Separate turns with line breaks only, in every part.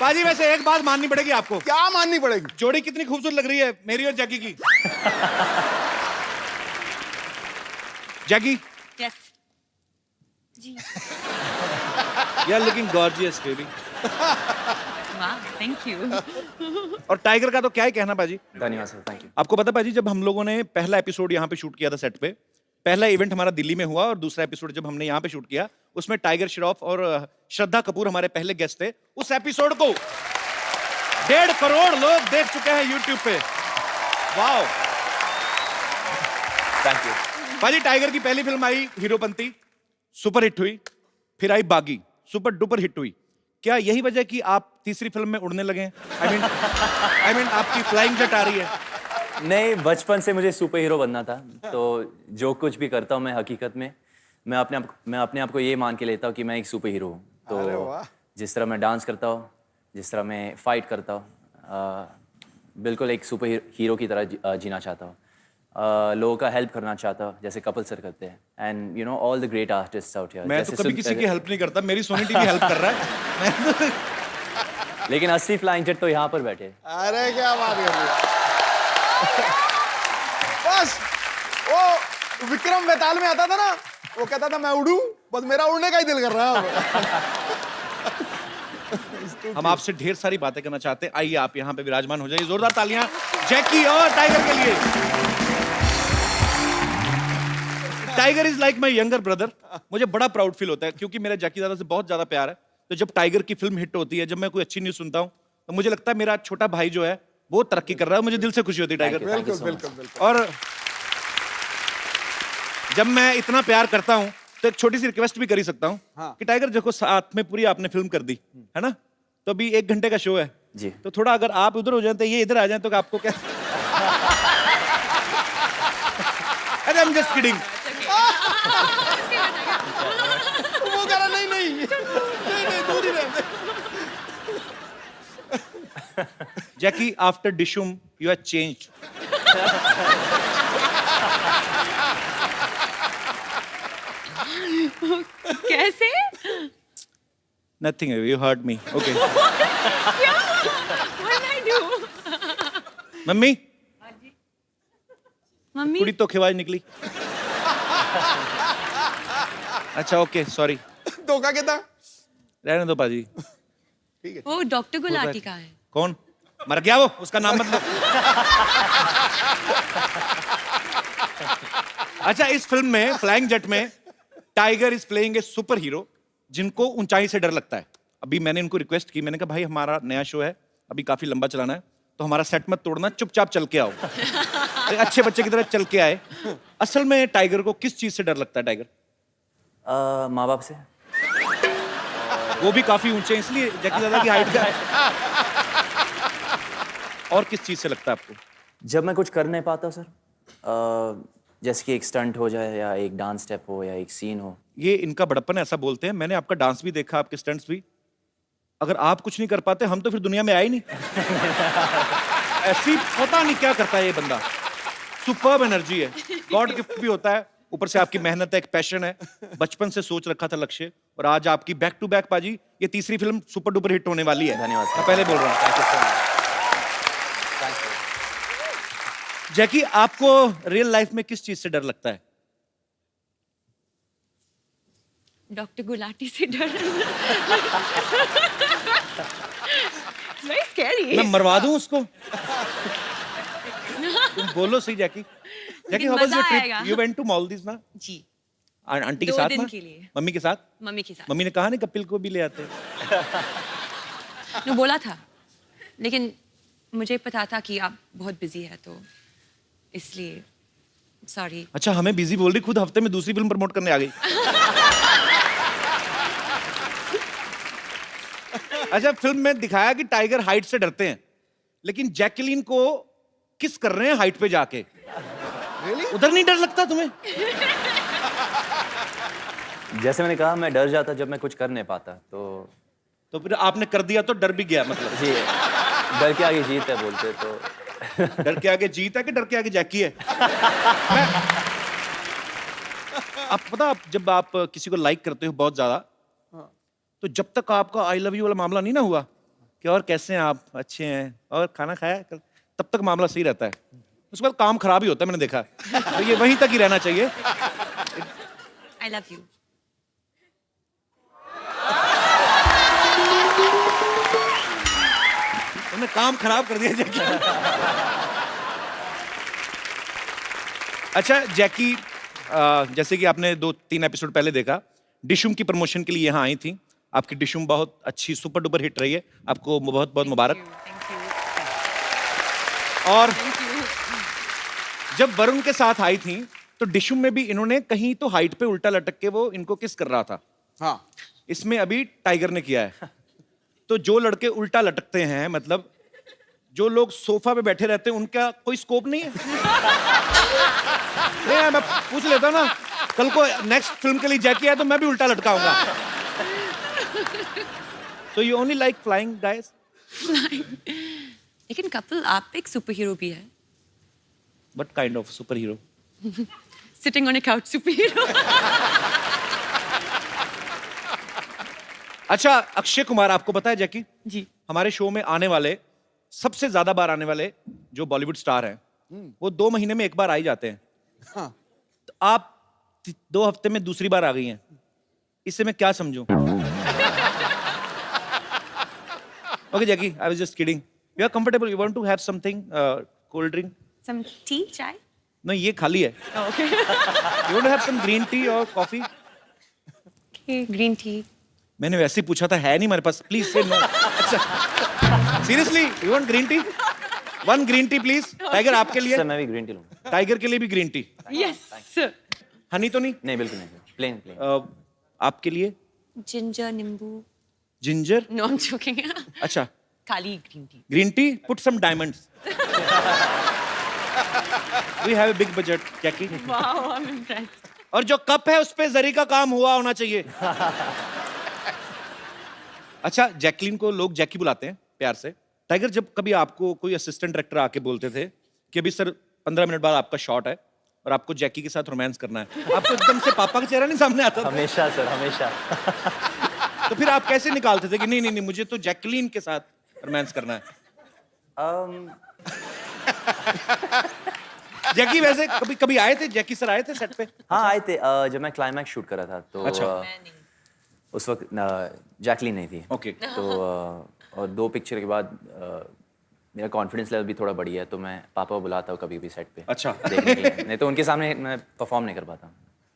पाजी वैसे एक बात माननी पड़ेगी आपको।
क्या माननी पड़ेगी?
जोड़ी कितनी खूबसूरत लग रही है मेरी और जैकी की। जैकी,
यस जी।
You are looking gorgeous baby.
वाह, थैंक यू।
और टाइगर का तो क्या ही कहना पाजी।
धन्यवाद सर, थैंक यू।
आपको पता पाजी, जब हम लोगों ने पहला एपिसोड यहाँ पे शूट किया था सेट पे, पहला इवेंट हमारा दिल्ली में हुआ और दूसरा एपिसोड जब हमने यहाँ पे शूट किया उसमें टाइगर श्रॉफ और श्रद्धा कपूर हमारे पहले गेस्ट थे। उस एपिसोड को 1.5 करोड़ लोग देख चुके हैं यूट्यूब पे। Wow,
thank you.
पाजी टाइगर की पहली फिल्म आई हीरोपंती, सुपर हिट हुई। फिर आई बागी, सुपर डुपर हिट हुई। क्या यही वजह कि आप तीसरी फिल्म में उड़ने लगे हैं? आई मीन आपकी फ्लाइंग जेट आ रही है।
नहीं, बचपन से मुझे सुपर हीरो बनना था, तो जो कुछ भी करता हूँ मैं हकीकत में मैं अपने आप को ये मान के लेता हूँ कि मैं एक सुपर हीरो हूँ। तो जिस तरह मैं डांस करता हूँ, जिस तरह मैं फाइट करता हूँ, बिल्कुल एक सुपर हीरो की तरह जीना चाहता हूँ। लोगों का हेल्प करना चाहता हूँ जैसे कपिल सर करते हैं। And you know all the great artists out here.
मैं तो कभी किसी की हेल्प नहीं करता, मेरी सोनी टीवी हेल्प कर रहा है।
लेकिन 80 फ्लाइंग जेट तो यहाँ पर बैठे।
अरे क्या बात कर रही है। बस वो विक्रम बेताल में आता था ना, वो कहता था मैं उड़ूं, बस मेरा उड़ने का ही दिल कर रहा है।
हम आपसे ढेर सारी बातें करना चाहते हैं। आइए आप यहाँ पे विराजमान हो जाइए। जोरदार तालियां जैकी और टाइगर के लिए। Tiger is like my younger brother. मुझे बड़ा प्राउड फील होता है क्योंकि मेरा जैकी दादा से बहुत ज्यादा प्यार है। तो जब टाइगर की फिल्म हिट होती है, जब मैं कोई अच्छी न्यूज सुनता हूँ, तो मुझे लगता है मेरा छोटा भाई जो है वो तरक्की कर रहा है। मुझे दिल से खुशी होती है टाइगर।
बिल्कुल बिल्कुल बिल्कुल।
और जब मैं इतना प्यार करता हूँ तो एक छोटी सी रिक्वेस्ट भी कर ही सकता हूँ कि टाइगर देखो साथ में पूरी आपने फिल्म कर दी है ना, तो अभी 1 घंटे का शो है
जी।
तो थोड़ा अगर आप उधर हो जाए तो ये इधर आ जाए तो आपको क्या। अरे आई एम जस्ट किडिंग।
वो कह रहा नहीं नहीं नहीं नहीं, दूर ही रह।
Jackie, after Dishoom you have changed.
कैसे?
Nothing, you hurt me. Okay.
क्या? What did I do?
Mummy,
mummy
कुड़ी तो खिवाज निकली। अच्छा ओके, सॉरी।
धोखा कहता।
रहने दो पाजी।
वो डॉक्टर गुलाटी का है।
कौन मर गया? वो उसका नाम मत लो। अच्छा, इस फिल्म में फ्लाइंग जेट में tiger is playing a super hero जिनको ऊंचाई से डर लगता है। अभी मैंने इनको रिक्वेस्ट की, मैंने कहा भाई हमारा नया शो है, अभी काफी लंबा चलाना है, तो हमारा सेट मत तोड़ना, चुपचाप चल के आओ। एक अच्छे बच्चे की तरह चल के आए। असल में टाइगर को किस चीज से डर लगता है टाइगर?
माँ बाप से।
वो भी काफी ऊंचे हैं इसलिए जैकी दादा की हाइट का है। और किस चीज से लगता है आपको?
जब मैं कुछ कर नहीं पाता सर, जैसे कि एक स्टंट हो जाए या एक डांस स्टेप हो या एक सीन हो।
ये इनका बड़प्पन है, ऐसा बोलते हैं। मैंने आपका डांस भी देखा, आपके स्टंट्स भी। अगर आप कुछ नहीं कर पाते हम तो फिर दुनिया में आए नहीं। ऐसी पता नहीं क्या करता है ये बंदा। सुपर्ब एनर्जी है, गॉड गिफ्ट भी होता है, ऊपर से आपकी मेहनत है, एक पैशन है, बचपन से सोच रखा था लक्ष्य, और आज आपकी बैक टू बैक पाजी ये तीसरी फिल्म सुपर डुपर हिट होने वाली है।
धन्यवाद सर।
मैं पहले बोल रहा हूँ। जैकी, आपको रियल लाइफ में किस चीज से डर लगता है?
डॉक्टर गुलाटी से डर। Very scary.
मैं मरवा दूं उसको? तुम बोलो सही Jackie. Jackie, how was your
आएगा।
Trip? You went to Maldives ना?
जी,
आंटी के
2
साथ
दिन
ना?
के लिए।
मम्मी के साथ?
मम्मी के साथ।
मम्मी ने कहा नहीं कपिल को भी ले आते?
ने बोला था, लेकिन मुझे पता था कि आप बहुत बिजी है तो इसलिए सॉरी।
अच्छा, हमें बिजी बोल रही, खुद हफ्ते में दूसरी फिल्म प्रमोट करने आ गई। अच्छा, फिल्म में दिखाया कि टाइगर हाइट से डरते हैं, लेकिन जैकलीन को किस कर रहे हैं हाइट पे जाके।
Really?
उधर नहीं डर लगता तुम्हें?
जैसे मैंने कहा, मैं डर जाता जब मैं कुछ कर नहीं पाता,
तो फिर आपने कर दिया तो डर भी गया मतलब?
जी, डर के आगे जीत है बोलते तो।
डर के आगे जीत है कि डर के आगे जैकी है? आप पता, आप जब आप किसी को लाइक करते हो बहुत ज्यादा, तो जब तक आपका आई लव यू वाला मामला नहीं ना हुआ, कि और कैसे हैं आप, अच्छे हैं और खाना खाया कल, तब तक मामला सही रहता है। उसके बाद काम खराब ही होता है, मैंने देखा। तो ये वहीं तक ही रहना चाहिए।
I love you.
तुमने काम खराब कर दिया जैकी। अच्छा जैकी, जैसे कि आपने 2-3 एपिसोड पहले देखा, डिशुम की प्रमोशन के लिए यहाँ आई थी। आपकी डिशुम बहुत अच्छी सुपर डुपर हिट रही है, आपको बहुत बहुत मुबारक।
Thank you.
और
Thank you.
जब वरुण के साथ आई थी तो डिशुम में भी इन्होंने कहीं तो हाइट पे उल्टा लटक के वो इनको किस कर रहा था।
हाँ
इसमें अभी टाइगर ने किया है। तो जो लड़के उल्टा लटकते हैं, मतलब जो लोग सोफा पे बैठे रहते हैं, उनका कोई स्कोप नहीं है। नहीं, मैं पूछ लेता ना, कल को नेक्स्ट फिल्म के लिए जैकी है तो मैं भी उल्टा लटकाऊंगा। तो you only like flying guys?
लेकिन कपिल, आप एक सुपर हीरो भी है।
What kind of super hero?
Sitting on a couch superhero.
अच्छा अक्षय कुमार, आपको पता है जैकी,
जी।
हमारे शो में आने वाले, सबसे ज्यादा बार आने वाले जो बॉलीवुड स्टार हैं, वो 2 महीने में एक बार आ ही जाते हैं।
हाँ
तो आप 2 हफ्ते में दूसरी बार आ गई हैं, इससे मैं क्या समझूं? Okay Jackie, I was just kidding. You are comfortable, you want to have something, cold drink?
Some tea, chai?
नहीं, ये खाली है।
Oh, okay.
You want to have some green tea और कॉफी?
Okay, green tea.
मैंने वैसे ही पूछा था, है नहीं मेरे पास, प्लीज से नो। अच्छा seriously, you want green tea? 1 green tea please. Tiger आपके लिए?
सर मैं भी ग्रीन टी लूँगा।
टाइगर के लिए भी green tea.
Yes, sir.
Honey तो नहीं?
नहीं बिल्कुल नहीं, प्लेन।
आपके लिए?
Ginger, nimbu.
Ginger?
No, I'm joking.
अच्छा
Kali green tea.
Green tea, put some diamonds. We have a big budget Jackie.
Wow, I'm impressed.
और जो कप है उस पे जरी का काम हुआ होना चाहिए। अच्छा जैकलीन को लोग जैकी बुलाते हैं प्यार से। टाइगर, जब कभी आपको कोई असिस्टेंट डायरेक्टर आके बोलते थे कि अभी सर 15 मिनट बाद आपका शॉट है और आपको जैकी के साथ रोमांस करना है, आपको एकदम से पापा का चेहरा नहीं सामने आता था?
हमेशा सर, हमेशा।
तो फिर आप कैसे निकालते थे कि नहीं नहीं नहीं, मुझे तो जैकलीन के साथ रोमांस करना है? जैकी वैसे कभी कभी आए थे, जैकी सर आए थे सेट पे?
हाँ आए थे, जब मैं क्लाइमैक्स शूट कर रहा था तो
अच्छा।
उस वक्त जैकलीन नहीं थी।
ओके।
तो और 2 पिक्चर के बाद मेरा कॉन्फिडेंस लेवल भी थोड़ा बढ़ी है, तो मैं पापा को बुलाता हूँ कभी भी सेट पे।
अच्छा।
देखने के लिए। नहीं तो उनके सामने मैं परफॉर्म नहीं कर पाता।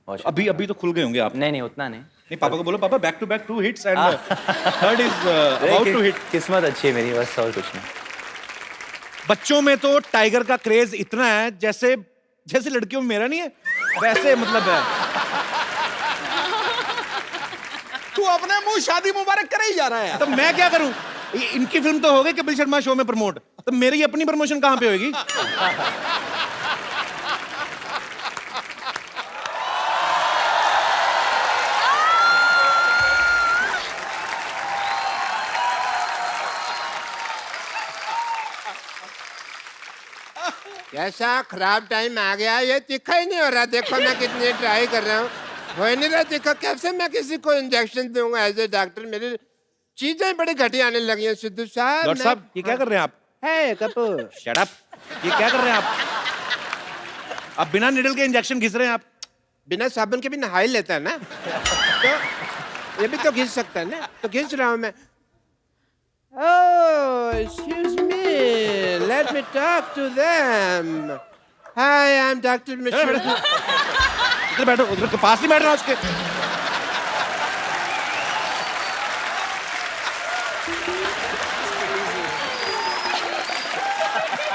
और
अभी अभी तो खुल गए होंगे आप।
नहीं उतना नहीं।
नहीं, पापा को बोलो पापा back to back 2 hits and third is about to hit.
किस्मत अच्छी है मेरी, बस और कुछ नहीं।
बच्चों में तो टाइगर का क्रेज इतना है जैसे जैसे लड़कियों में मेरा नहीं है, वैसे मतलब है।
तू अपने मुंह शादी मुबारक करे ही जा रहा है।
तो मैं क्या करूं? इनकी फिल्म तो हो गई कपिल शर्मा शो में प्रमोट, तो मेरी अपनी प्रमोशन कहां पे होगी?
कैसा खराब टाइम आ गया, ये तीखा ही नहीं हो रहा। देखो मैं कितनी ट्राई कर रहा हूँ, हो ही नहीं रहा तीखा। कैसे मैं किसी को इंजेक्शन दूंगा एज ए डॉक्टर? मेरी चीजें बड़ी घटिया आने लगी हैं सिद्धू साहब।
डॉक्टर साहब ये क्या कर रहे हैं आप?
है कपूर,
शट अप। ये क्या कर रहे हैं आप? आप बिना निडल के इंजेक्शन घिस रहे हैं आप।
बिना साबुन के भी नहा ही लेता है ना, तो ये भी तो घिस सकता है ना, तो घिस रहा हूँ मैं। Oh, excuse me. Let me talk to them. Hi, I'm Dr. Mishra.
इधर बैठो, उधर के पास ही बैठ रहा उसके।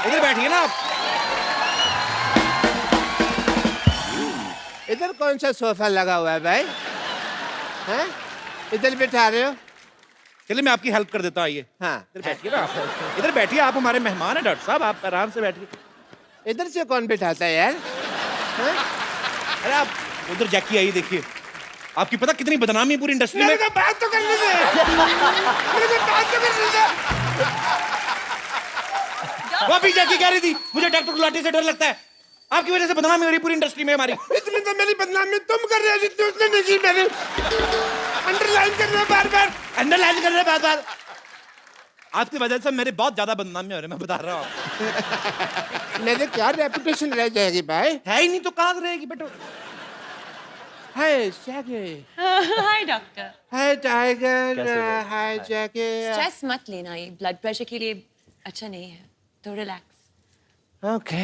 इधर बैठिए ना आप।
इधर कौन सा सोफा लगा हुआ है भाई? हैं? इधर बिठा रहे हो?
चलिए मैं आपकी हेल्प कर देता हूँ, आइए।
हाँ।
इधर बैठिए ना आप। इधर बैठिए, आप हमारे मेहमान हैं डॉक्टर साहब, आप आराम से बैठिए।
इधर से कौन बिठाता है यार? हैं?
अरे आप उधर जैकी आई, देखिए आपकी पता कितनी बदनामी है पूरी इंडस्ट्री में।
मेरे को बात तो करने दे। मेरे को बात तो करने दे।
वो अभी जैकी कह रही थी मुझे डॉक्टर गुलाटी से डर लगता है, आपकी वजह से बदनामी हो रही पूरी इंडस्ट्री में हमारी।
इतनी तो मेरी बदनामी तुम कर रहे हो जितनी उसने नहीं की। मेरी अंडरलाइन कर रहे हो बार बार,
अंडरलाइन कर रहे हैं बार बार। आपकी वजह से मेरे बहुत ज्यादा बदनामी हो रही है, मैं बता रहा हूँ आपको।
मेरे क्या रेपुटेशन रह जाएगी भाई?
है ही नहीं तो कहाँ से रहेगी बेटा?
हाय जैकी,
हाय डॉक्टर।
हाय टाइगर,
कैसे हो?
हाय जैकी।
स्ट्रेस मत लेना, ये ब्लड प्रेशर के लिए अच्छा नहीं है, तो relax.
Okay.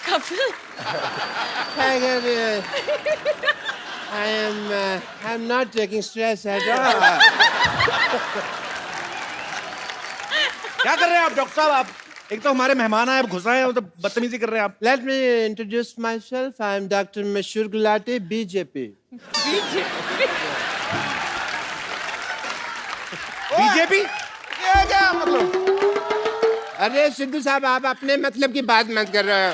Kapil,
Tiger, I'm not taking stress at all.
क्या कर रहे हैं आप डॉक्टर साहब? आप एक तो हमारे मेहमान आए, अब घुस रहे हैं, तो बदतमीजी कर रहे हैं आप।
Let me introduce myself. I'm Dr. Mashur Gulati, BJP.
BJP?
ये क्या मतलब?
अरे सिद्धू साहब, आप अपने मतलब की बात मत कर रहे हो।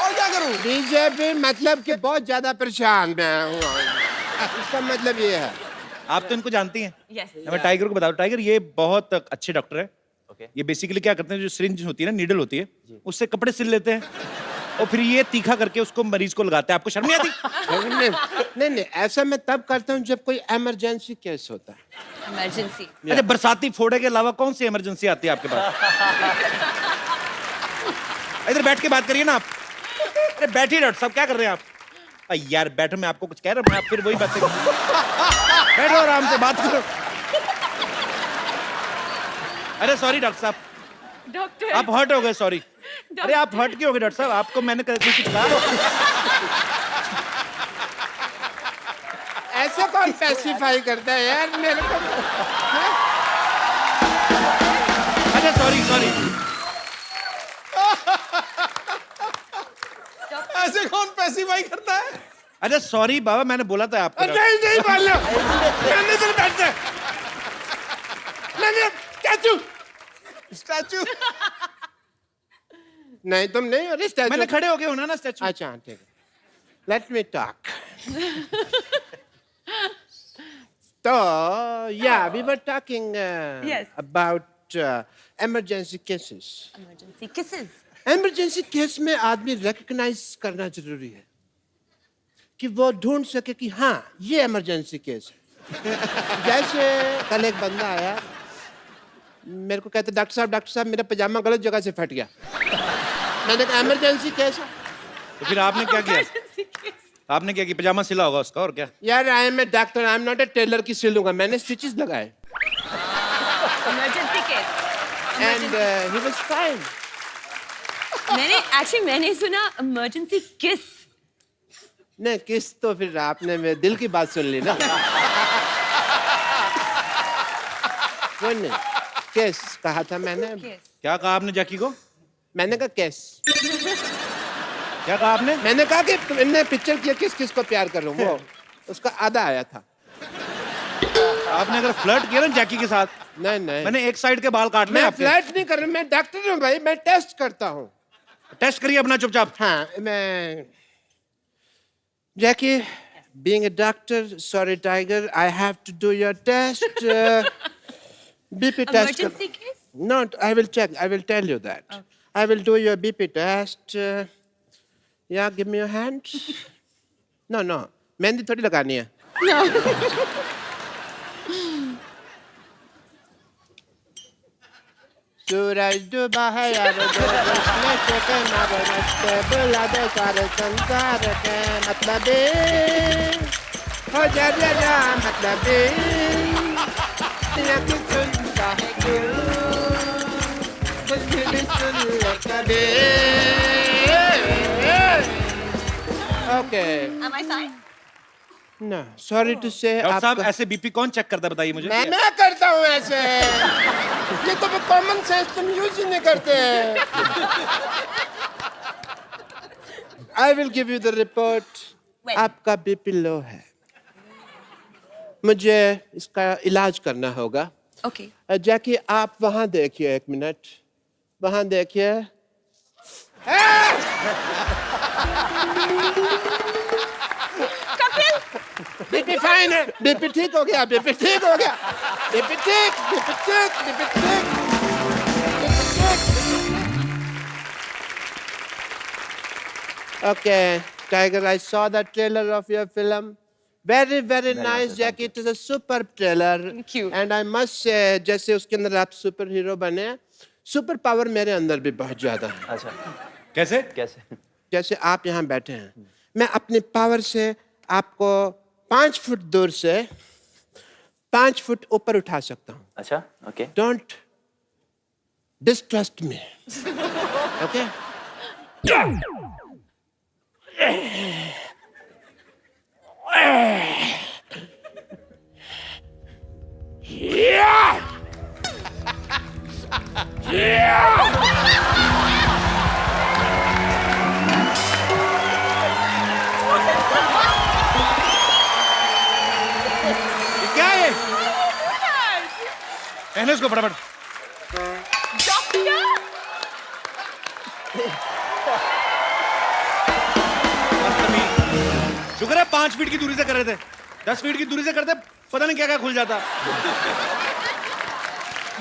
और क्या करूं?
बीजेपी मतलब कि बहुत ज्यादा परेशान मैं हूँ। इसका मतलब ये है।
आप तो इनको जानती हैं।
यस।
मैं टाइगर को बताऊं, टाइगर ये बहुत अच्छे डॉक्टर है।
ओके।
ये बेसिकली क्या करते हैं, जो सिरिंज होती है ना, नीडल होती है, उससे कपड़े सिल लेते हैं और फिर ये तीखा करके उसको मरीज को लगाते हैं। आपको शर्म नहीं आती?
नहीं, ऐसा मैं तब करता हूँ जब कोई इमरजेंसी केस होता है।
इमरजेंसी।
अच्छा, बरसाती फोड़े के अलावा कौन सी इमरजेंसी आती है आपके पास? इधर बैठ के बात करिए ना आप। अरे बैठिए डॉक्टर साहब, क्या कर रहे हैं आप? यार बैठो, मैं आपको कुछ कह रहा हूँ, आप फिर वही बातें बैठो, आराम से बात करो। अरे सॉरी डॉक्टर साहब,
डॉक्टर।
आप हर्ट हो गए, सॉरी। अरे आप हर्ट क्यों हो गए डॉक्टर साहब? आपको मैंने कुछ कहा?
ऐसे कौन स्पेसिफाई करता है यार मेरे को?
अच्छा सॉरी सॉरी।
ऐसे कौन पैसिफाई करता है?
अच्छा सॉरी बाबा, मैंने बोला था आपको।
नहीं बोलो, मैंने तो बैठते। नहीं, स्टैचू।
स्टैचू?
नहीं तुम नहीं हो स्टैचू।
मैंने खड़े हो गए होना ना स्टैचू।
अच्छा ठीक है। Let me talk. तो yeah, we were talking
Yes.
about emergency cases.
Emergency kisses.
Emergency case में आदमी रिकग्नाइज करना जरूरी है कि वो ढूंढ सके कि हाँ ये इमरजेंसी केस है। जैसे कल एक बंदा आया, मेरे को कहते डॉक्टर साहब मेरा पजामा गलत जगह से फट गया। मैंने कहा इमरजेंसी केस है।
तो फिर आपने क्या किया? आपने क्या किया? पजामा सिला होगा उसका, और क्या?
यार I am a doctor, I am not a tailor की सिलूंगा। मैंने स्टिचेस लगाए
emergency case.
And he was fine.
मैंने सुना इमरजेंसी किस।
नहीं किस तो फिर आपने मेरे दिल की बात सुन ली ना। वो नहीं, केस कहा था मैंने।
क्या कहा आपने जैकी को?
मैंने कहा केस।
क्या कहा आपने?
मैंने कहा कि तुमने पिक्चर किया किस किस को प्यार कर रहा हूँ, वो उसका आधा आया था।
आपने अगर फ्लर्ट किया ना जैकी के साथ,
नहीं
मैंने एक साइड के बाल काटने
मैं
आपके।
फ्लर्ट नहीं कर रहा, मैं डॉक्टर हूँ भाई, मैं टेस्ट करता हूँ।
टेस्ट करिए अपना चुपचाप।
हाँ मैं Jackie, being a doctor, sorry Tiger, I have to do your test. BP test.
Emergency case.
No, I will check. I will tell you that.
Okay.
I will do your BP test. Yeah, give me your hand. No. Mehndi थोड़ी लगानी है। सूरज डूबा है यार, बुला दे सारे संसार के मतलब हो जा मतलब सुनता है क्यों कुछ भी सुन ले कभी। Okay
Am I fine?
No sorry to say
doctor साहब
आपका
ऐसे बीपी कौन चेक करता है, बताइए मुझे।
मैं करता हूँ ऐसे। ये तो कॉमन सेंस तुम यूज ही नहीं करते। I will give you the report.
When?
आपका बीपी लो है, मुझे इसका इलाज करना होगा।
Okay.
जैकी आप वहां देखिए, एक मिनट वहां देखिए। बीपी फाइन है, बीपी ठीक हो गया, बीपी ठीक हो गया, बीपी ठीक। Okay, Tiger, I saw the trailer of your film. Very, very nice, Jackie. It is a superb trailer.
Thank you.
And I must say, जैसे उसके अंदर आप सुपर हीरो बने, सुपर पावर मेरे अंदर भी बहुत ज्यादा है.
अच्छा
कैसे?
कैसे?
जैसे आप यहाँ बैठे हैं, मैं अपनी पावर से आपको 5 फुट दूर से 5 फुट ऊपर उठा सकता हूँ.
अच्छा okay.
Don't distrust me. Okay?
ये क्या है? पहने उसको फटाफट. शुक्र है 5 फीट की दूरी से कर रहे थे. 10 फीट की दूरी से करते पता नहीं क्या क्या खुल जाता.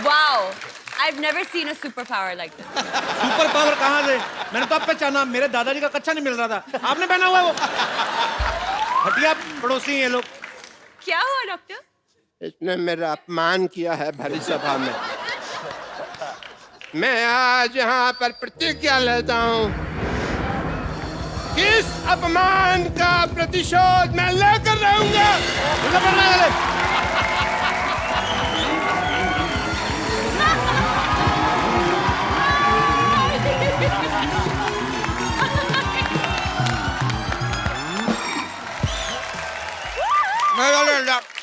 Wow, I've never seen a superpower like this.
Super power कहाँ से? मैंने तो अब पहचाना. मेरे दादाजी का कच्चा नहीं मिल रहा था. आपने पहना हुआ है वो. हटिया पड़ोसी हैं ये लोग.
क्या हुआ डॉक्टर?
इसने मेरा अपमान किया है भरी सभा में. मैं आज यहाँ पर प्रतिज्ञा लेता हूँ कि इस अपमान का प्रतिशोध मैं लेकर रहूंगा.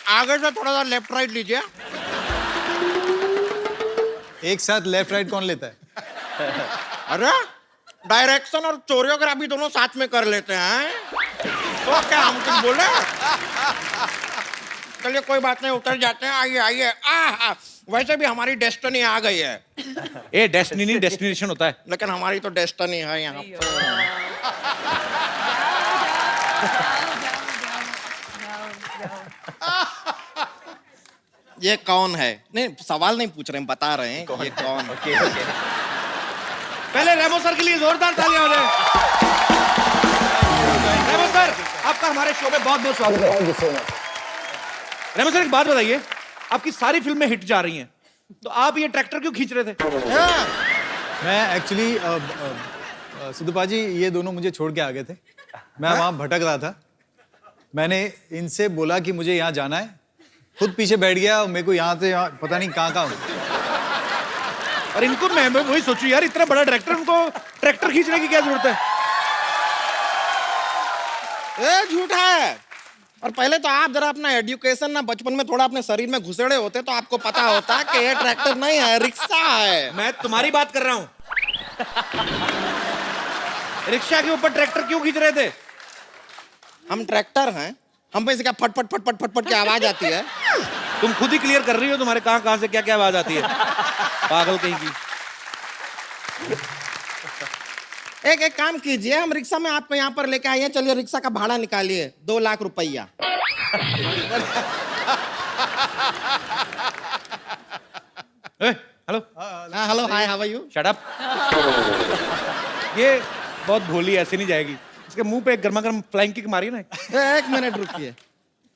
आगे से थोड़ा सा लेफ्ट राइट लीजिए.
एक साथ लेफ्ट राइट कौन लेता है?
अरे डायरेक्शन और कोरियोग्राफी दोनों साथ में कर लेते हैं. तो क्या हम तुम बोले? चलिए कोई बात नहीं, उतर जाते हैं. आइए आइए. वैसे भी हमारी डेस्टिनी आ गई है.
ए डेस्टिनी नहीं डेस्टिनेशन होता है.
लेकिन हमारी तो डेस्टिनी है यहाँ पर. ये कौन है? नहीं सवाल नहीं पूछ रहे हैं, बता रहे हैं ये कौन है.
Okay okay.
पहले रेमो सर के लिए जोरदार तालियां हो जाए. रेमो सर आपका हमारे शो में बहुत बहुत स्वागत है. रेमो सर एक बात बताइए, आपकी सारी फिल्में हिट जा रही हैं, तो आप ये ट्रैक्टर क्यों खींच रहे थे?
मैं एक्चुअली सिद्धू जी ये दोनों मुझे छोड़ के आ गए थे. मैं वहाँ भटक रहा था. मैंने इनसे बोला कि मुझे यहाँ जाना है, खुद पीछे बैठ गया. मेरे को यहाँ से यहाँ पता नहीं कहाँ
और इनको मैं वही सोचू यार, इतना बड़ा डायरेक्टर, उनको ट्रैक्टर खींचने की क्या जरूरत है?
ए झूठा है. और पहले तो आप जरा अपना एजुकेशन ना बचपन में थोड़ा अपने शरीर में घुसेड़े होते तो आपको पता होता कि ये ट्रैक्टर नहीं है, रिक्शा है.
मैं तुम्हारी बात कर रहा हूं. रिक्शा के ऊपर ट्रैक्टर क्यों खींच रहे थे?
हम ट्रैक्टर हैं, हम पे से क्या फट फट फट फट फट फट की आवाज आती है.
तुम खुद ही क्लियर कर रही हो तुम्हारे कहां कहां से क्या क्या आवाज आती है. पागल कहीं की.
एक काम कीजिए, हम रिक्शा में आपको यहाँ पर लेके आए हैं. चलिए रिक्शा का भाड़ा निकालिए, 2 लाख रुपया.
Hello.
Hello hi how are you.
Shut up. ये बहुत भोली, ऐसे नहीं जाएगी. इसके मुंह पे एक गर्मा गर्म फ्लाइंग किक मारी ना.
1 मिनट रुकिए.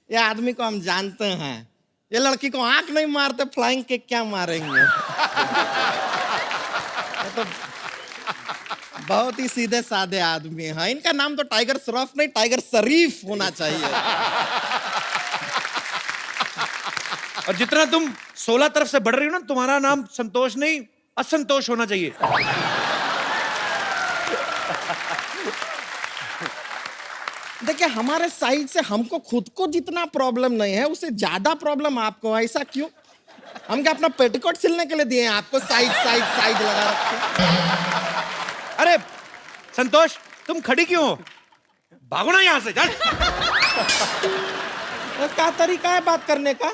ये आदमी को हम जानते हैं. ये लड़की को आंख नहीं मारते, फ्लाइंग किक क्या मारेंगे. ये तो बहुत ही सीधे साधे आदमी हैं. इनका नाम तो टाइगर श्रॉफ नहीं, टाइगर शरीफ होना चाहिए.
और जितना तुम 16 तरफ से बढ़ रही हो ना, तुम्हारा नाम संतोष नहीं असंतोष होना चाहिए.
देखिए हमारे साइड से हमको खुद को जितना प्रॉब्लम नहीं है, उससे ज्यादा प्रॉब्लम आपको. ऐसा क्यों? हम क्या अपना पेटीकोट सिलने के लिए दिए हैं आपको? साइड साइड साइड लगा रखे.
अरे संतोष, तुम खड़ी क्यों हो? भागो ना यहाँ से. चल.
क्या तरीका है बात करने का?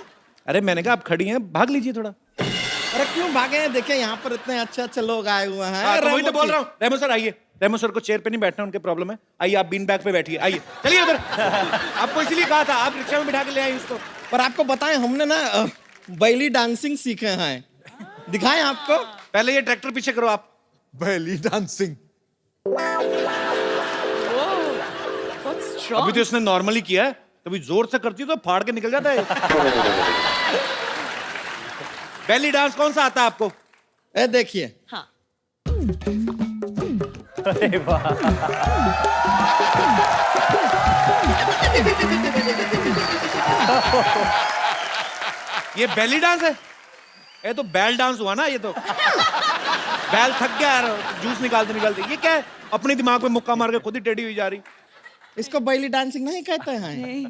अरे मैंने कहा आप खड़ी हैं, भाग लीजिए थोड़ा.
अरे क्यों भागे हैं? देखिए यहाँ पर इतने अच्छे अच्छे लोग आए हुए हैं.
हाँ, तो वही तो बोल रहा हूँ. रेमो सर आइए. रेमो सर को चेयर पे नहीं बैठना, उनके प्रॉब्लम है. आइए आप बीन बैग पे बैठिए. आइए चलिए उधर. आपको इसीलिए कहा था, आप रिक्शा में बिठा के ले आए इसको.
पर आपको बताएं, हमने ना बैली डांसिंग सीखे हैं. दिखाएं आपको.
पहले ये ट्रैक्टर पीछे करो आप.
बैली डांसिंग.
strong.
अभी तो इसने नॉर्मली किया है, कभी जोर से करती तो फाड़ के निकल जाता है। बेली डांस कौन सा आता है आपको?
ए देखिए,
हाँ।
अरे वाह,
ये बेली डांस है? ये तो बैल डांस हुआ ना, ये तो बैल थक गया यार, जूस निकालते निकालते। ये क्या है? अपने दिमाग पे मुक्का मार के खुद ही टेढ़ी हुई जा रही।
इसको बैली डांसिंग नहीं कहते हैं।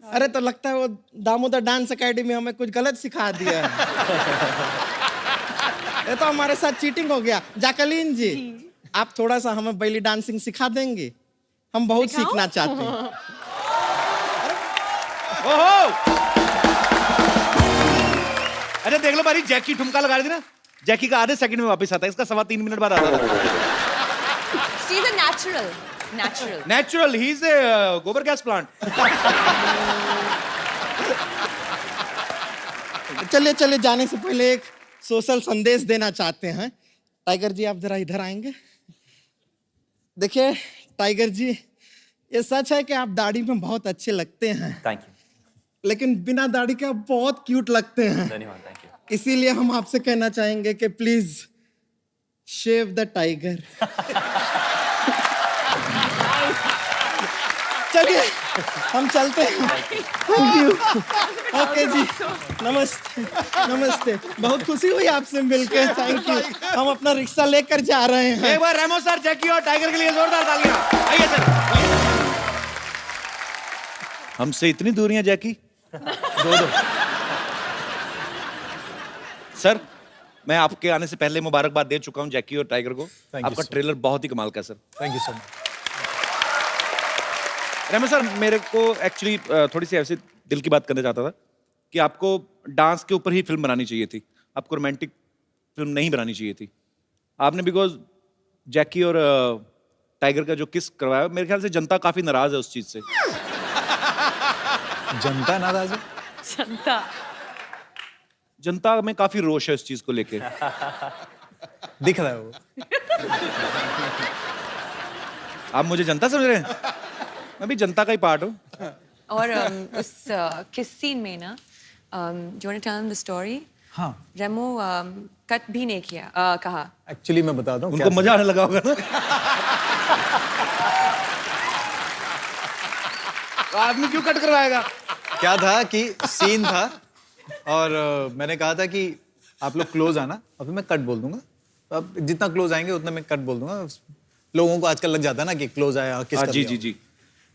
अरे तो लगता है वो दामोदर डांस एकेडमी हमें कुछ गलत सिखा दिया है। ये तो हमारे साथ चीटिंग हो गया। जैकलीन जी, आप थोड़ा सा हमें बैली डांसिंग सिखा देंगे? हम बहुत सीखना चाहते हैं।
ओहो! अरे देख लो भाई, जैकी ठुमका लगा रही थी ना, जैकी का आधे सेकंड में वापस आता है, इसका 3.25 मिनट बाद आता है।
She's a natural. Natural.
Natural, he is a गोबर गैस प्लांट।
चलिए चलिए, जाने से पहले एक सोशल संदेश देना चाहते हैं। टाइगर जी, आप जरा इधर आएंगे। देखिए टाइगर जी, ये सच है कि आप दाढ़ी में बहुत अच्छे लगते हैं,
थैंक यू,
लेकिन बिना दाढ़ी के आप बहुत क्यूट लगते हैं।
धन्यवाद, थैंक यू।
इसीलिए हम आपसे कहना चाहेंगे कि प्लीज शेव द टाइगर। चलिए हम चलते हैं। Thank you. ओके जी, नमस्ते। नमस्ते, बहुत खुशी हुई आपसे मिलकर। Thank you. हम अपना रिक्शा लेकर जा रहे हैं।
एक बार रेमो सर, जैकी और टाइगर के लिए जोरदार तालियां। आइए सर। हमसे इतनी दूरियां जैकी। दो। सर, मैं आपके आने से पहले मुबारकबाद दे चुका हूं जैकी और टाइगर को।
you,
आपका
sir.
ट्रेलर बहुत ही कमाल का है sir.
Thank you so much.
Remo sir, मेरे को एक्चुअली थोड़ी सी ऐसी दिल की बात करना चाहता था कि आपको डांस के ऊपर ही फिल्म बनानी चाहिए थी, आपको रोमांटिक फिल्म नहीं बनानी चाहिए थी। आपने बिकॉज जैकी और टाइगर का जो किस करवाया, मेरे ख्याल से जनता काफी नाराज है उस चीज से।
जनता नाराज है?
Shanta.
जनता में काफी रोष है इस चीज को लेके।
दिख रहा है वो।
आप मुझे जनता समझ रहे हैं? मैं भी जनता का ही पार्ट हूँ।
और उस किस सीन में ना, do you want to tell him the story?
हाँ,
रेमो कट भी नहीं किया, कहा।
एक्चुअली मैं बताता हूँ
उनको मजा आने लगा होगा ना। आदमी क्यों कट करवाएगा?
क्या था कि सीन था और मैंने कहा था कि आप लोग क्लोज आना, और फिर मैं कट बोल दूंगा। अब जितना क्लोज आएंगे उतना मैं कट बोल दूंगा। लोगों को आजकल लग जाता है ना कि क्लोज आया, किस
जी जी जी।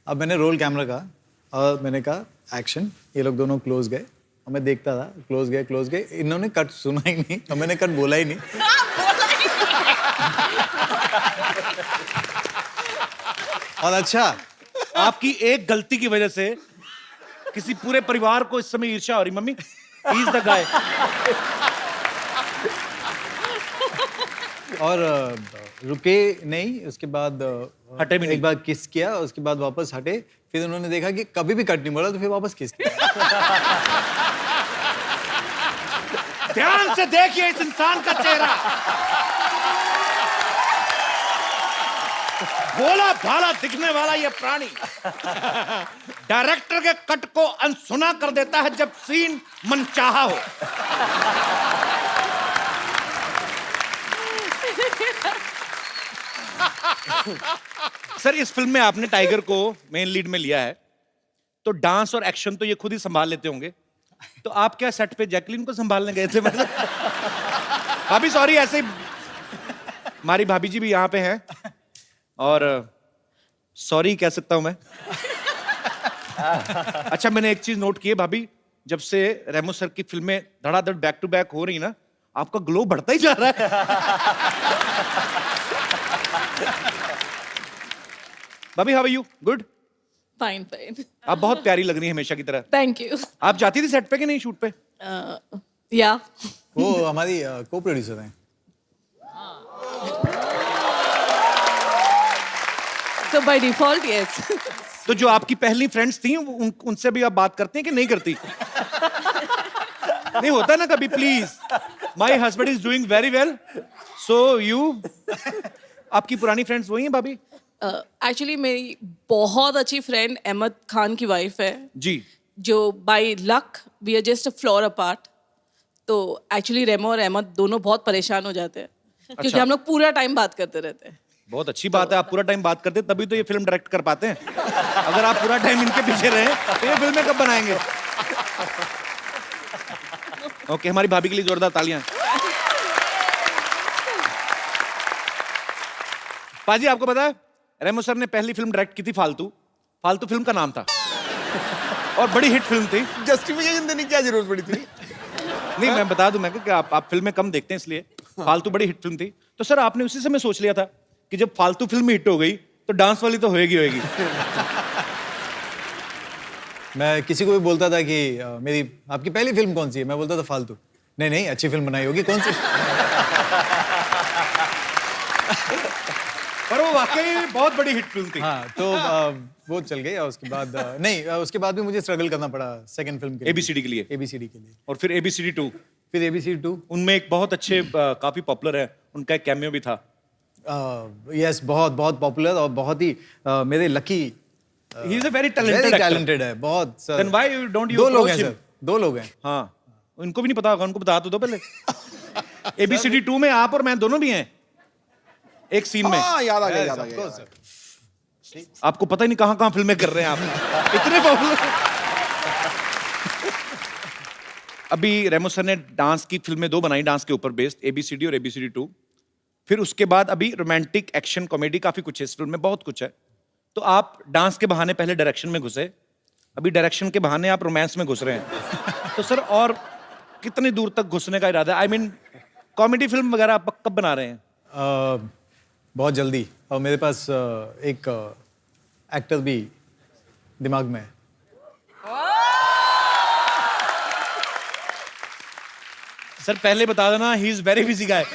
अब मैंने रोल कैमरा कहा और मैंने कहा एक्शन। ये लोग दोनों क्लोज गए और मैं देखता था, क्लोज गए। इन्होंने कट सुना ही नहीं और मैंने कट बोला ही नहीं। और अच्छा,
आपकी एक गलती की वजह से किसी पूरे परिवार को इस समय ईर्ष्या हो रही। Mummy, he is the guy.
और रुके नहीं, उसके बाद
हटे भी नहीं।
एक बार किस किया, उसके बाद वापस हटे। फिर उन्होंने देखा कि कभी भी कट नहीं बोला, तो फिर वापस किस किया।
ध्यान से देखिए इस इंसान का चेहरा। भोला भाला दिखने वाला ये प्राणी डायरेक्टर के कट को अनसुना कर देता है जब सीन मनचाहा हो। सर, इस फिल्म में आपने टाइगर को मेन लीड में लिया है, तो डांस और एक्शन तो ये खुद ही संभाल लेते होंगे, तो आप क्या सेट पे जैकलीन को संभालने गए थे? मतलब भाभी सॉरी, ऐसे ही हमारी भाभी जी भी यहाँ पे हैं और सॉरी कह सकता हूं मैं। अच्छा, मैंने एक चीज नोट की है भाभी, जब से रेमो सर की फिल्में धड़ाधड़ बैक टू बैक हो रही ना, आपका ग्लो बढ़ता ही जा रहा है। भाभी, how are you? Good?
Fine, fine.
आप बहुत प्यारी लग रही हैं हमेशा की तरह।
Thank you.
आप जाती थी सेट पे कि नहीं शूट पे?
Yeah.
वो हमारी को प्रोड्यूसर हैं।
So by default, yes.
तो जो आपकी पहली फ्रेंड्स थी उनसे भी आप बात करते हैं कि नहीं करती? नहीं होता ना कभी, please, my husband is doing very well, so you. आपकी पुरानी फ्रेंड्स वही हैं भाभी?
एक्चुअली मेरी बहुत अच्छी फ्रेंड अहमद खान की वाइफ है,
जी
जो by luck we are just a floor apart. तो एक्चुअली रेमो और अहमद दोनों बहुत परेशान हो जाते हैं क्योंकि
अच्छा।
हम लोग पूरा टाइम बात करते रहते हैं.
बहुत अच्छी बात है, आप पूरा टाइम बात करते हैं, तभी तो ये फिल्म डायरेक्ट कर पाते हैं. अगर आप पूरा टाइम इनके पीछे रहे तो ये फिल्में कब बनाएंगे? ओके, हमारी भाभी के लिए जोरदार तालियां. पाजी, आपको पता है रेमो सर ने पहली फिल्म डायरेक्ट की थी फालतू. फालतू फिल्म का नाम था और बड़ी हिट फिल्म थी.
जस्टिफिकेशन देने की क्या जरूरत पड़ी थी?
नहीं, मैं बता दूं मैं कि आप फिल्में कम देखते हैं इसलिए. फालतू बड़ी हिट फिल्म थी. तो सर आपने उसी समय सोच लिया था कि जब फालतू फिल्म हिट हो गई तो डांस वाली तो होएगी होएगी.
मैं किसी को भी बोलता था कि मेरी आपकी पहली फिल्म कौन सी है, मैं बोलता था फालतू. नहीं नहीं, अच्छी फिल्म बनाई होगी. कौन सी?
पर वो वाकई बहुत बड़ी हिट फिल्म थी.
हाँ, तो वो चल गई. और उसके बाद नहीं, उसके बाद भी मुझे स्ट्रगल करना पड़ा सेकंड फिल्म के लिए,
ABCD के लिए.
ABCD के लिए.
और फिर ABCD 2.
फिर ABCD 2.
उनमें एक बहुत अच्छे काफी पॉपुलर है, उनका एक कैमियो भी था.
यस, बहुत बहुत पॉपुलर और बहुत ही मेरे lucky.
He is a very talented
very
actor.
Talented है बहुत sir.
Then why don't you
दो लोग
अप्रोच
हैं
हिम?
सर, 2 लोग हैं.
हाँ, उनको भी नहीं पता होगा, उनको बता तो दो पहले. ABCD 2 में आप और मैं दोनों भी हैं एक सीन में.
हाँ, याद आ गया,
Yes,
याद आ
of
गया.
course, sir.
आपको पता ही नहीं कहां कहां फिल्में कर रहे हैं आप. इतने पॉपुलर. अभी रेमो सर ने डांस की फिल्में 2 बनाई डांस के ऊपर बेस्ड, ABCD और ABCD 2. फिर उसके बाद अभी रोमांटिक एक्शन कॉमेडी काफी कुछ है इस फिल्म में, बहुत कुछ है. तो आप डांस के बहाने पहले डायरेक्शन में घुसे, अभी डायरेक्शन के बहाने आप रोमांस में घुस रहे हैं. तो सर और कितनी दूर तक घुसने का इरादा है? आई मीन कॉमेडी फिल्म वगैरह आप कब बना रहे हैं?
बहुत जल्दी. और मेरे पास एक एक्टर भी दिमाग में है.
सर पहले बता देना, ही इज वेरी बिजी गाय.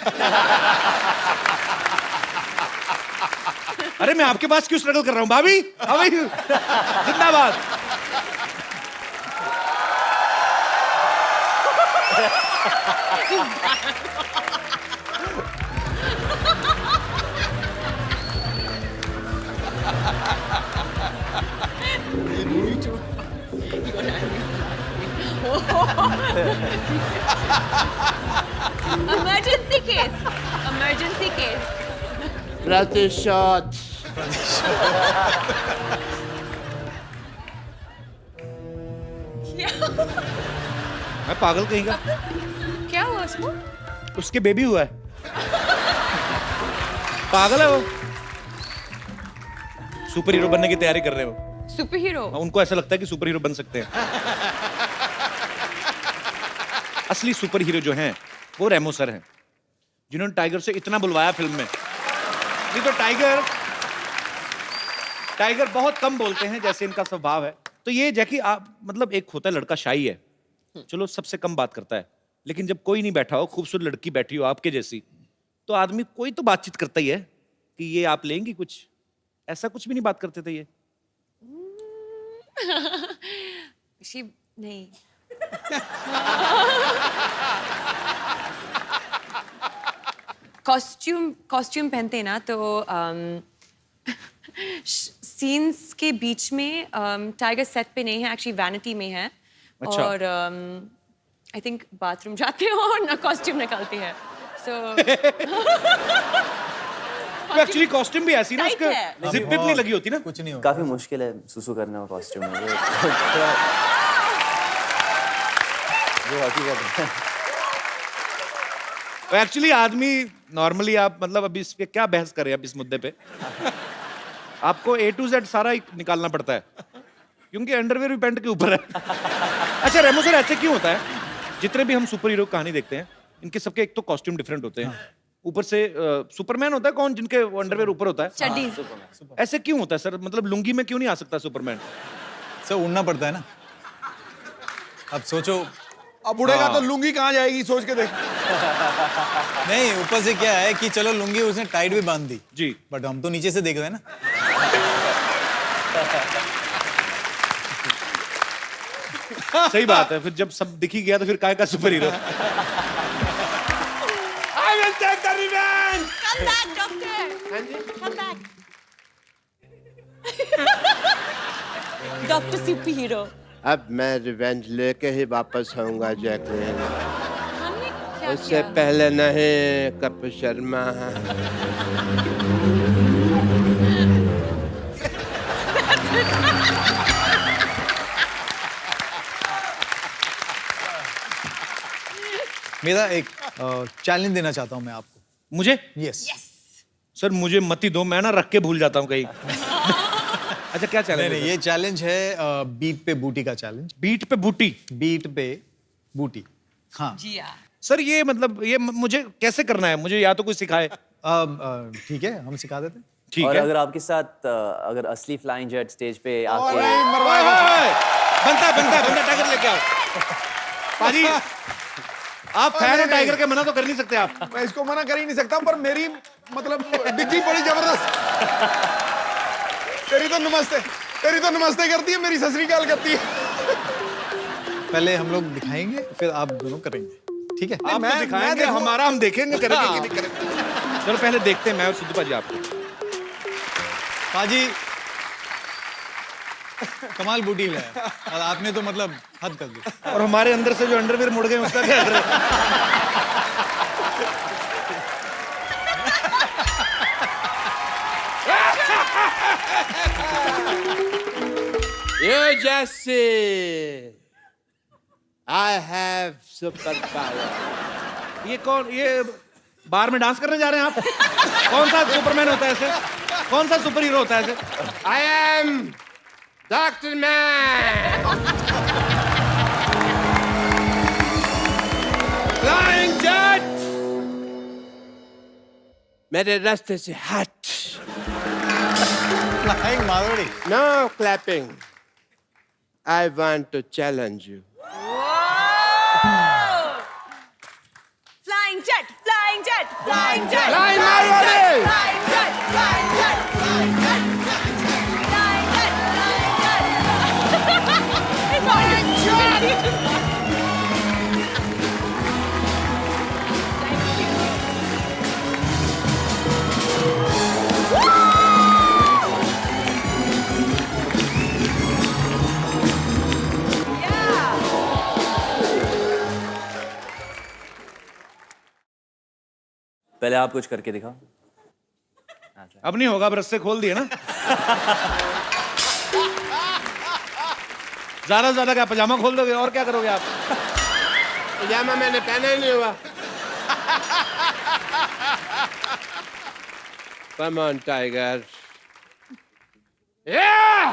अरे मैं आपके पास क्यों स्ट्रगल कर रहा हूं? भाभी, हाउ आर यू? जिंदाबाद.
Emergency case. Emergency case.
प्रतिशत.
मैं पागल कहीं का?
क्या हुआ उसको?
उसके बेबी हुआ है. पागल है वो. सुपर हीरो बनने की तैयारी कर रहे हो.
Super hero.
उनको ऐसा लगता है कि सुपर हीरो बन सकते हैं. असली सुपर हीरो जो हैं वो रेमो सर हैं, जिन्होंने टाइगर से इतना बुलवाया फिल्म में. नहीं तो टाइगर बहुत कम बोलते हैं जैसे इनका स्वभाव है. तो ये जैकी आप मतलब एक होता है लड़का शाई है, चलो सबसे कम बात करता है, लेकिन जब कोई नहीं बैठा हो, खूबसूरत लड़की बैठी हो आपके जैसी, तो आदमी कोई तो बातचीत करता ही है कि ये आप लेंगी कुछ. ऐसा कुछ भी नहीं बात करते थे ये.
शी नहीं. कॉस्ट्यूम पहनते हैं ना तो सीन्स के बीच में टाइगर सेट पे नहीं है, एक्चुअली वैनिटी में है.
अच्छा.
और आई थिंक बाथरूम जाते हो और ना कॉस्ट्यूम निकालते हैं. सो
एक्चुअली कॉस्ट्यूम भी ऐसी ना,
Tight है.
उसका जिप विप नहीं लगी होती ना.
कुछ नहीं होगा.
काफी मुश्किल है सुसु करने का कॉस्ट्यूम में. जो हकीकत है.
एक्चुअली आदमी नॉर्मली आप मतलब अभी इस पे क्या बहस करें अब इस मुद्दे पे. आपको A to Z सारा ही निकालना पड़ता है क्योंकि अंडरवेयर भी पैंट के ऊपर है. अच्छा रेमो सर, ऐसे क्यों होता है? जितने भी हम सुपर हीरो कहानी देखते हैं, इनके सबके एक तो कॉस्ट्यूम डिफरेंट होते हैं, ऊपर से सुपरमैन होता है कौन जिनके अंडरवेयर ऊपर होता है.
चड्डी.
ऐसे क्यों होता है सर? मतलब लुंगी में क्यों नहीं आ सकता सुपरमैन?
सर उड़ना पड़ता है ना. अब सोचो.
अब उड़ेगा तो लुंगी कहाँ जाएगी, सोच के देख.
नहीं, ऊपर से क्या है कि चलो लुंगी उसने टाइट भी बांध दी
जी.
बट हम तो नीचे से देख रहे हैं ना.
सही बात है. फिर जब सब दिख ही गया तो फिर काय का super hero. I will take the revenge.
Come back, doctor. Come back. Doctor super hero.
अब मैं रिवेंज लेके ही वापस आऊंगा जैकलिन।
हमने क्या
उससे
किया?
पहले नहीं कपिल शर्मा।
मेरा एक चैलेंज देना चाहता हूँ मैं आपको।
मुझे
यस।
सर मुझे मत ही दो, मैं ना रख के भूल जाता हूँ कहीं। अच्छा क्या
नहीं
चैलेंज
नहीं,
है?
ये चैलेंज है बीट पे बूटी का चैलेंज।
बीट पे बूटी।
बीट पे बूटी। हाँ।
जी हाँ।
सर ये मतलब ये मुझे कैसे करना है? मुझे या तो कोई सिखाए।
ठीक है, हम सिखा देते हैं।
ठीक
और
है।
अगर आपके साथ अगर असली फ्लाइंग जेट स्टेज पे आके
ओए, ओए, बनता टाइगर लेके आओ। पाजी आप फैन हो टाइगर के, मना तो कर नहीं सकते आप।
मैं इसको मना कर ही नहीं सकता, पर मेरी मतलब डिग्गी बड़ी जबरदस्त। तेरी तो नमस्ते करती है, मेरी सत श्री अकाल करती है।
पहले हम लोग दिखाएंगे, फिर आप दोनों करेंगे, ठीक है?
आप तो दिखाएंगे, हमारा हम देखेंगे करेंगे कि नहीं करेंगे। चलो पहले देखते हैं मैं और सिद्धू पाजी आपको।
पाजी कमाल बूटी लाया और आपने तो मतलब हद कर दी।
और हमारे अंदर से जो अंडरवियर मुड़ गए उसका क्या कर रहे हैं?
You just see, I have superpower.
ये कौन, ये बार में डांस करने जा रहे हैं आप? कौन सा सुपरमैन होता है ऐसे? कौन सा सुपर हीरो होता है ऐसे?
I am Dr. Man. Flying jet. मेरे रास्ते से हट.
Flying मारोड़ी।
No clapping. I want to challenge you.
Flying jet, flying jet, flying jet.
Flying Marwari!
Flying jet, flying jet, flying jet, flying jet, flying jet. It's all a
पहले आप कुछ करके दिखाओ।
अब नहीं होगा, अब रस्से खोल दिए ना। ज्यादा से ज्यादा क्या पजामा खोल दोगे और क्या करोगे आप?
पजामा मैंने पहना ही नहीं हुआ. Come on, Tiger. Yeah!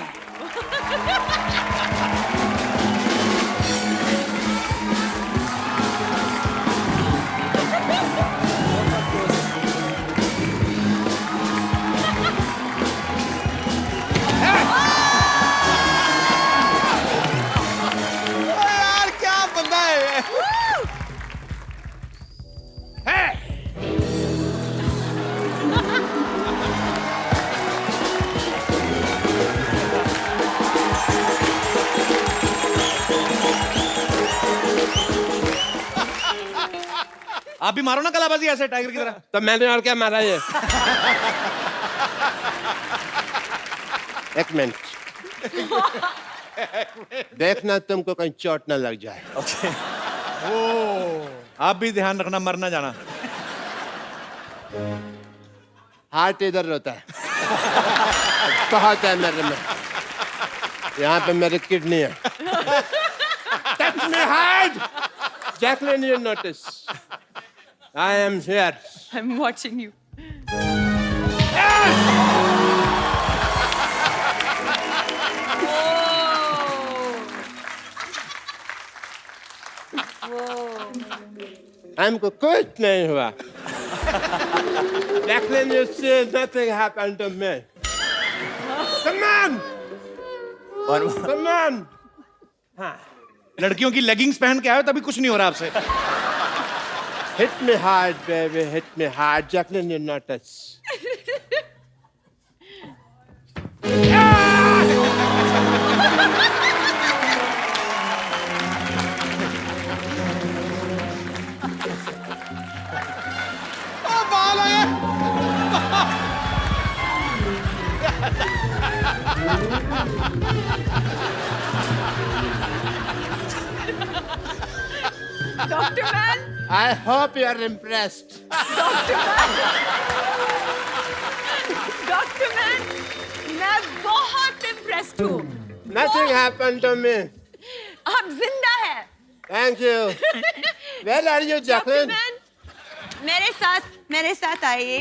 यार क्या बंदा है।
आप भी मारो ना कलाबाजी ऐसे टाइगर की तरह।
तो मैंने और क्या मारा ये? एक मिनट. देखना तुमको कहीं चोट न लग जाए.
आप भी ध्यान रखना, मर ना जाना।
हार्ट इधर होता है. बहुत है मेरे में. यहाँ पे मेरी किडनी है. Touch me hard. Jacqueline, you notice. I am here.
I'm watching you.
हमको कुछ नहीं हुआ. Jacqueline, you see, nothing happened to me. Come on, come on.
लड़कियों की लेगिंग्स पहन के आए हो तभी कुछ नहीं हो रहा आपसे।
Hit me hard, baby. Hit me hard. Jacqueline, you notice. I hope you are impressed.
Doctor man, मैं बहुत इम्प्रेस्ड हूँ।
Nothing happened to me.
आप जिंदा हैं।
Thank you. Where are you,
doctor
Jacqueline?
Man, मेरे साथ आइए।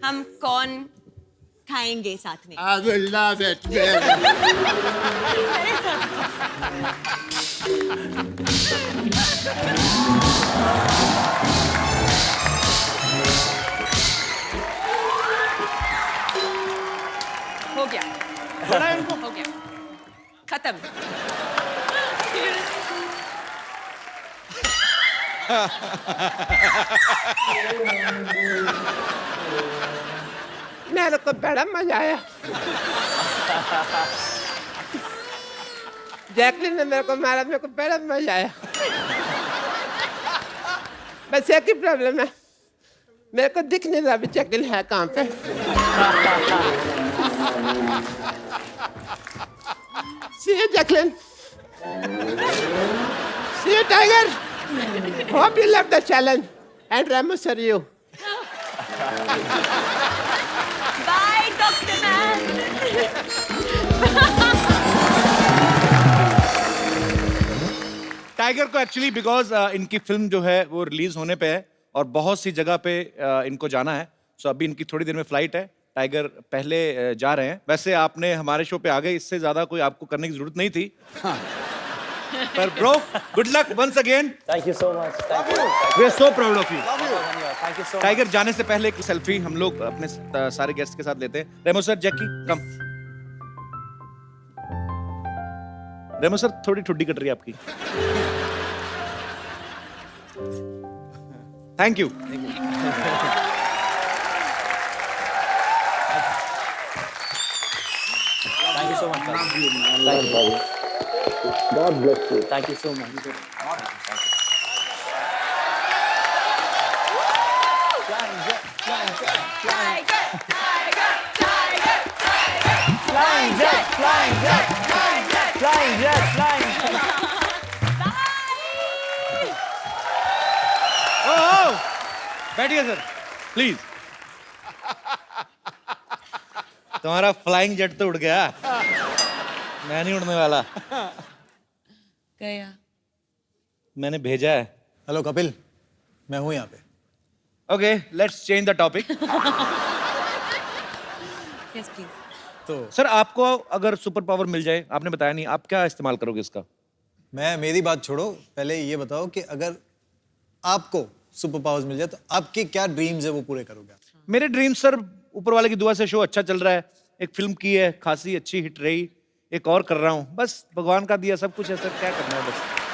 हम कौन खाएंगे साथ में?
I will love it, baby.
मेरे साथ। हो गया, हो गया, खत्म।
मेरे को बड़ा मजा आया। जैकलिन ने मेरे को मारा, मेरे को बड़ा मजा आया। बस एक ही प्रॉब्लम है, मेरे को दिख नहीं रहा अभी जैकलिन है कहाँ पे। See you, Jacqueline. See you, Tiger. Hope you love the challenge. And Ramos, are you?
By doctor man.
Tiger को एक्चुअली बिकॉज इनकी फिल्म जो है वो रिलीज होने पे है और बहुत सी जगह पे इनको जाना है, सो अभी इनकी थोड़ी देर में फ्लाइट है। टाइगर पहले जा रहे हैं। वैसे आपने हमारे शो पे आ गए, इससे ज्यादा कोई आपको करने की जरूरत नहीं थी। पर bro, good luck once again.
Thank you so much.
We are so proud of you.
Thank you so
Tiger जाने से पहले एक सेल्फी हम लोग अपने सारे गेस्ट के साथ लेते हैं। रेमो सर, जैकी कम। रेमो सर, थोड़ी ठुड्डी कट रही है आपकी। Thank you.
Thank you so much. God bless you. Thank you so much. Flying jet, flying jet, flying jet, flying jet.
बैठिए सर, प्लीज। तुम्हारा फ्लाइंग जेट तो उड़ गया, मैं नहीं उड़ने वाला।
गया।
मैंने भेजा है।
हेलो कपिल, मैं हूँ यहाँ पे।
Okay, let's change the topic.
Yes please.
तो
सर, आपको अगर सुपर पावर मिल जाए, आपने बताया नहीं, आप क्या इस्तेमाल करोगे इसका?
मेरी बात छोड़ो, पहले ये बताओ कि अगर आपको सुपर पावर्स मिल जाए तो आपके क्या ड्रीम्स है वो पूरे करोगे?
मेरे ड्रीम सर, ऊपर वाले की दुआ से शो अच्छा चल रहा है। एक फिल्म की है, खासी अच्छी हिट रही, एक और कर रहा हूँ। बस भगवान का दिया सब कुछ है सर, क्या करना है बस।